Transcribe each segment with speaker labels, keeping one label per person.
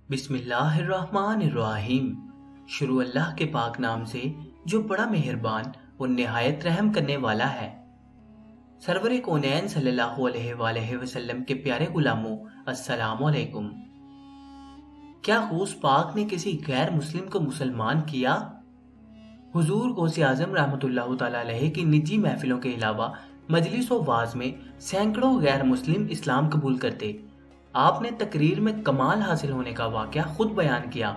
Speaker 1: بسم اللہ الرحمن الرحیم۔ شروع اللہ کے پاک نام سے جو بڑا مہربان اور نہایت رحم کرنے والا ہے۔ سرور کونین صلی اللہ علیہ وآلہ وسلم کے پیارے غلاموں، السلام علیکم۔ کیا غوث پاک نے کسی غیر مسلم کو مسلمان کیا؟ حضور غوث اعظم رحمۃ اللہ تعالی علیہ کی نجی محفلوں کے علاوہ مجلس و واعظ میں سینکڑوں غیر مسلم اسلام قبول کرتے۔ آپ نے تقریر میں کمال حاصل ہونے کا واقعہ خود بیان کیا۔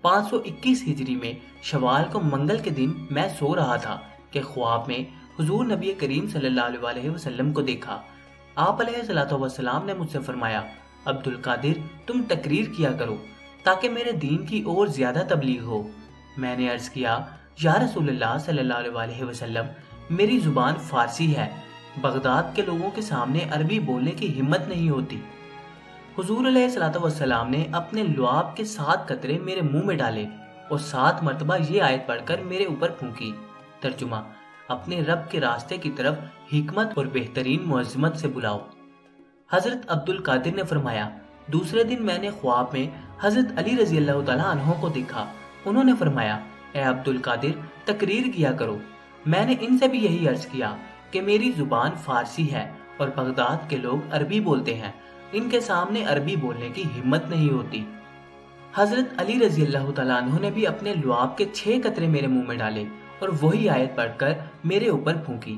Speaker 1: 521 ہجری میں شوال کو منگل کے دن میں سو رہا تھا کہ خواب میں حضور نبی کریم صلی اللہ علیہ وسلم کو دیکھا۔ آپ علیہ الصلوۃ والسلام نے مجھ سے فرمایا، عبد القادر تم تقریر کیا کرو تاکہ میرے دین کی اور زیادہ تبلیغ ہو۔ میں نے عرض کیا، یا رسول اللہ صلی اللہ علیہ وسلم، میری زبان فارسی ہے، بغداد کے لوگوں کے سامنے عربی بولنے کی ہمت نہیں ہوتی۔ حضور علیہ الصلوۃ والسلام نے اپنے لعاب کے 7 قطرے میرے منہ میں ڈالے اور 7 مرتبہ یہ آیت پڑھ کر میرے اوپر پھونکی۔ ترجمہ: اپنے رب کے راستے کی طرف حکمت اور بہترین معظمت سے بلاؤ۔ حضرت عبد القادر نے فرمایا، دوسرے دن میں نے خواب میں حضرت علی رضی اللہ تعالیٰ عنہ کو دیکھا۔ انہوں نے فرمایا، اے عبد القادر تقریر کیا کرو۔ میں نے ان سے بھی یہی عرض کیا کہ میری زبان فارسی ہے اور بغداد کے لوگ عربی بولتے ہیں، ان کے سامنے عربی بولنے کی ہمت نہیں ہوتی۔ حضرت علی رضی اللہ تعالیٰ عنہ نے بھی اپنے لعاب کے 6 قطرے میرے منہ میں ڈالے اور وہی آیت پڑھ کر میرے اوپر پھونکی۔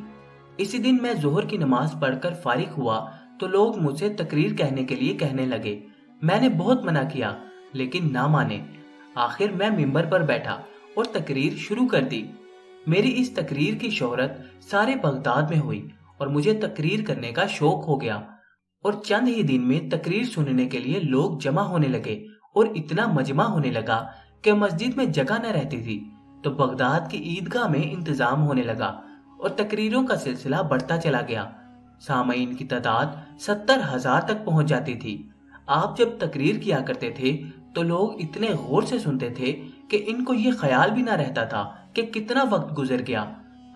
Speaker 1: اسی دن میں ظہر کی نماز پڑھ کر فارغ ہوا تو لوگ مجھ سے تقریر کہنے کے لیے کہنے لگے۔ میں نے بہت منع کیا لیکن نہ مانے۔ آخر میں ممبر پر بیٹھا اور تقریر شروع کر دی۔ میری اس تقریر کی شہرت سارے بغداد میں ہوئی اور مجھے تقریر کرنے کا شوق ہو گیا، اور چند ہی دن میں تقریر سننے کے لیے لوگ جمع ہونے لگے اور اتنا مجمع ہونے لگا کہ مسجد میں جگہ نہ رہتی تھی، تو بغداد کی عیدگاہ میں انتظام ہونے لگا اور تقریروں کا سلسلہ بڑھتا چلا گیا۔ سامعین کی تعداد 70,000 تک پہنچ جاتی تھی۔ آپ جب تقریر کیا کرتے تھے تو لوگ اتنے غور سے سنتے تھے کہ ان کو یہ خیال بھی نہ رہتا تھا کہ کتنا وقت گزر گیا۔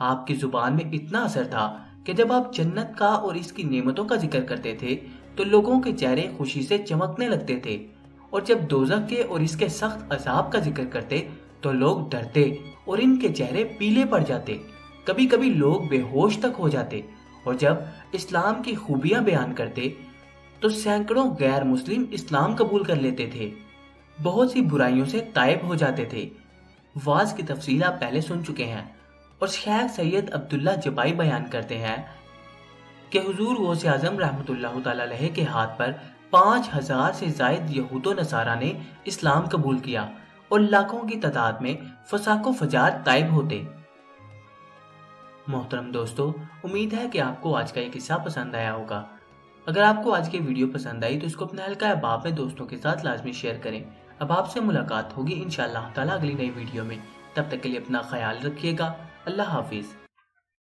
Speaker 1: آپ کی زبان میں اتنا اثر تھا کہ جب آپ جنت کا اور اس کی نعمتوں کا ذکر کرتے تھے تو لوگوں کے چہرے خوشی سے چمکنے لگتے تھے، اور جب دوزخ کے اور اس کے سخت عذاب کا ذکر کرتے تو لوگ ڈرتے اور ان کے چہرے پیلے پڑ جاتے، کبھی کبھی لوگ بے ہوش تک ہو جاتے، اور جب اسلام کی خوبیاں بیان کرتے تو سینکڑوں غیر مسلم اسلام قبول کر لیتے تھے، بہت سی برائیوں سے تائب ہو جاتے تھے۔ واعظ کی تفصیل آپ پہلے سن چکے ہیں، اور شیخ سید عبداللہ جبائی بیان کرتے ہیں کہ حضور غوث اعظم رحمۃ اللہ تعالی علیہ کے ہاتھ پر 5,000 سے زائد یہود و نصارہ نے اسلام قبول کیا اور لاکھوں کی تعداد میں فساق و فجار تائب ہوتے۔ محترم دوستو، امید ہے کہ آپ کو آج کا یہ قصہ پسند آیا ہوگا۔ اگر آپ کو آج کی ویڈیو پسند آئی تو اس کو اپنے حلقہ احباب میں دوستوں کے ساتھ لازمی شیئر کریں۔ اب آپ سے ملاقات ہوگی انشاءاللہ تعالیٰ اگلی نئی ویڈیو میں۔ تب تک کے لیے اپنا خیال رکھیے گا۔ اللہ حافظ۔